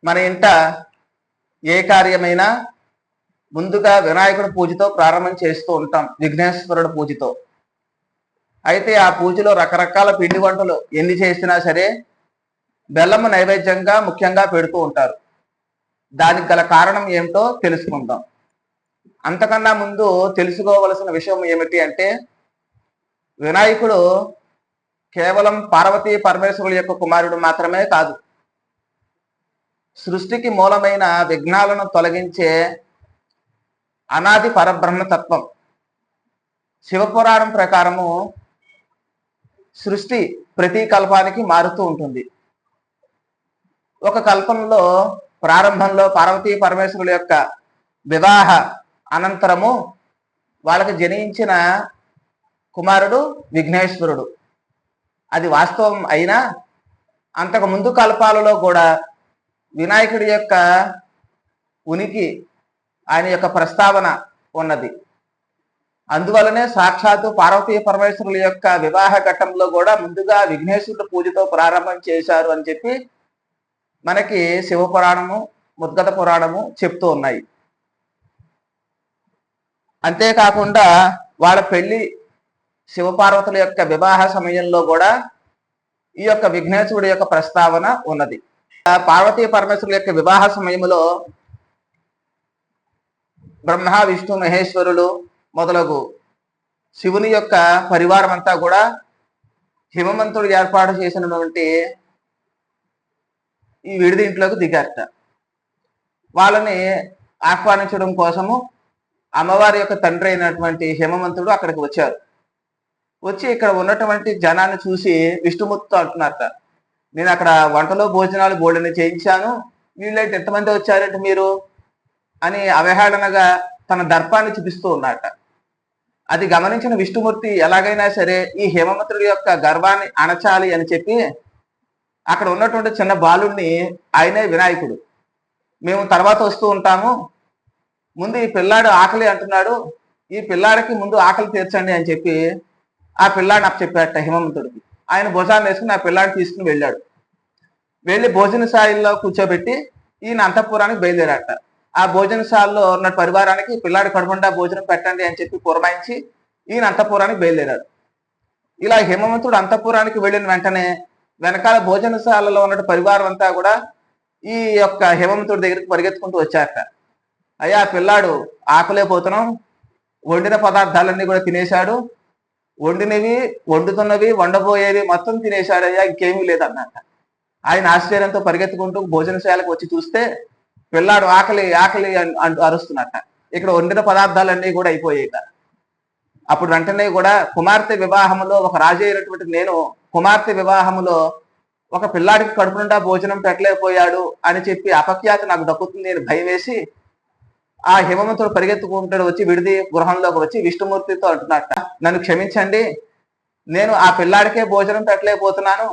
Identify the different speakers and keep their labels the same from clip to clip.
Speaker 1: మన ఇంట ఏ కార్యమైనా ముందుగా వినాయకుడి పూజతో ప్రారంభం చేస్తూ ఉంటాం, విఘ్నేశ్వరుడు పూజతో. అయితే ఆ పూజలో రకరకాల పిండి వంటలు ఎన్ని చేసినా సరే బెల్లము నైవేద్యంగా ముఖ్యంగా పెడుతూ ఉంటారు. దానికి గల కారణం ఏమిటో తెలుసుకుందాం. అంతకన్నా ముందు తెలుసుకోవలసిన విషయం ఏమిటి అంటే, వినాయకుడు కేవలం పార్వతీ పరమేశ్వరుల యొక్క కుమారుడు మాత్రమే కాదు, సృష్టికి మూలమైన విఘ్నాలను తొలగించే అనాది పరబ్రహ్మతత్వం. శివపురాణం ప్రకారము సృష్టి ప్రతి కల్పానికి మారుతూ ఉంటుంది. ఒక కల్పంలో ప్రారంభంలో పార్వతీ పరమేశ్వరుల యొక్క వివాహ అనంతరము వాళ్ళకి జనించిన కుమారుడు విఘ్నేశ్వరుడు. అది వాస్తవం అయినా అంతకు ముందు కల్పాలలో కూడా వినాయకుడి యొక్క ఉనికి, ఆయన యొక్క ప్రస్తావన ఉన్నది. అందువలనే సాక్షాత్తు పార్వతీ పరమేశ్వరుల యొక్క వివాహ ఘట్టంలో కూడా ముందుగా విఘ్నేశ్వరుడు పూజతో ప్రారంభం చేశారు అని చెప్పి మనకి శివపురాణము, ముద్గత పురాణము చెప్తూ ఉన్నాయి. అంతేకాకుండా వాళ్ళ పెళ్లి శివపార్వతుల యొక్క వివాహ సమయంలో కూడా ఈ యొక్క విఘ్నేశ్వరుడి యొక్క ప్రస్తావన ఉన్నది. పార్వతీ పరమేశ్వరుల యొక్క వివాహ సమయంలో బ్రహ్మ విష్ణు మహేశ్వరులు మొదలగు శివుని యొక్క పరివారం అంతా కూడా హిమవంతుడు ఏర్పాటు చేసినటువంటి ఈ విడిది ఇంట్లోకి దిగారట. వాళ్ళని ఆహ్వానించడం కోసము అమ్మవారి యొక్క తండ్రి అయినటువంటి హిమవంతుడు అక్కడికి వచ్చారు. వచ్చి ఇక్కడ ఉన్నటువంటి జనాన్ని చూసి విష్ణుమూర్తితో అంటున్నారట, నేను అక్కడ వంటలో భోజనాలు బోళ్ళని చేయించాను, వీళ్ళైతే ఎంతమంది వచ్చారంటే మీరు అని అవహేళనగా తన దర్పాన్ని చూపిస్తూ ఉన్నారట. అది గమనించిన విష్ణుమూర్తి ఎలాగైనా సరే ఈ హేమవంతుడి యొక్క గర్వాన్ని అణచాలి అని చెప్పి అక్కడ ఉన్నటువంటి చిన్న బాలుడిని, ఆయనే వినాయకుడు, మేము తర్వాత వస్తూ ఉంటాము, ముందు ఈ పిల్లాడు ఆకలి అంటున్నాడు, ఈ పిల్లాడికి ముందు ఆకలి తీర్చండి అని చెప్పి ఆ పిల్లాడిని అప్పచెప్పాడట హిమవంతుడికి. ఆయన భుజాన్ని వేసుకుని ఆ పిల్లాడిని తీసుకుని వెళ్ళాడు. వెళ్ళి భోజనశాలలో కూర్చోబెట్టి ఈయన అంతఃపురానికి బయలుదేరాట. ఆ భోజనశాలలో ఉన్న పరివారానికి పిల్లాడి కడుపుండా భోజనం పెట్టండి అని చెప్పి పురమాయించి ఈయన అంతఃపురానికి బయలుదేరాడు. ఇలా హిమవంతుడు అంతఃపురానికి వెళ్ళిన వెంటనే వెనకాల భోజనశాలలో ఉన్న పరివారం అంతా కూడా ఈ యొక్క హిమవంతుడి దగ్గరికి పరిగెత్తుకుంటూ వచ్చారట. అయ్యా పిల్లాడు ఆకలేపోతున్నాం, వండిన పదార్థాలన్నీ కూడా తినేశాడు, వండినవి వండుతున్నవి వండబోయేవి మొత్తం తినేశాడయ్యా, ఇంకేమీ లేదన్నట్ట. ఆయన ఆశ్చర్యంతో పరిగెత్తుకుంటూ భోజనశాలకు వచ్చి చూస్తే పిల్లాడు ఆకలి ఆకలి అంటూ అరుస్తున్నట్ట. ఇక్కడ వండిన పదార్థాలన్నీ కూడా అయిపోయాయిట. అప్పుడు వెంటనే కూడా కుమార్తె వివాహములో ఒక రాజు అయినటువంటి నేను కుమార్తె వివాహములో ఒక పిల్లాడికి కడుపు నిండా భోజనం పెట్టలేకపోయాడు అని చెప్పి అపఖ్యాతి నాకు దక్కుతుంది అని భయం వేసి ఆ హిమవంతుడు పరిగెత్తుకుంటాడు వచ్చి విడిది గృహంలోకి వచ్చి విష్ణుమూర్తితో అంటున్నట్ట, నన్ను క్షమించండి, నేను ఆ పిల్లాడికే భోజనం పెట్టలేకపోతున్నాను,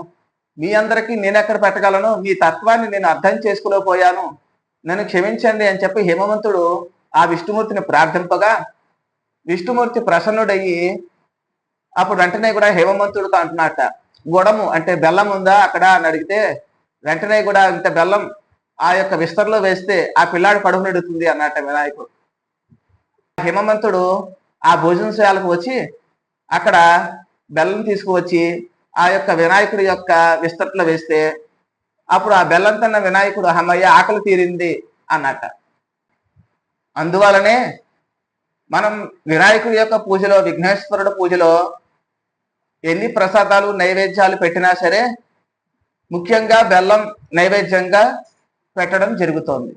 Speaker 1: మీ అందరికీ నేనెక్కడ పెట్టగలను, మీ తత్వాన్ని నేను అర్థం చేసుకోలేకపోయాను, నన్ను క్షమించండి అని చెప్పి హిమవంతుడు ఆ విష్ణుమూర్తిని ప్రార్థింపగా విష్ణుమూర్తి ప్రసన్నుడయ్యి అప్పుడు వెంటనే కూడా హిమవంతుడితో అంటున్నట్ట, గుడము అంటే బెల్లం ఉందా అక్కడ అని అడిగితే వెంటనే కూడా ఇంత బెల్లం ఆ యొక్క విస్తరలో వేస్తే ఆ పిల్లాడు కడుపు నిడుతుంది అన్నట్ట వినాయకుడు. హిమవంతుడు ఆ భోజనశాలకు వచ్చి అక్కడ బెల్లం తీసుకువచ్చి ఆ యొక్క వినాయకుడి యొక్క విస్తరలో వేస్తే అప్పుడు ఆ బెల్లం తిన్న వినాయకుడు అమ్మయ్య ఆకలి తీరింది అన్నట్ట. అందువలనే మనం వినాయకుడి యొక్క పూజలో, విఘ్నేశ్వరుడు పూజలో ఎన్ని ప్రసాదాలు నైవేద్యాలు పెట్టినా సరే ముఖ్యంగా బెల్లం నైవేద్యంగా పెట్టడం జరుగుతోంది.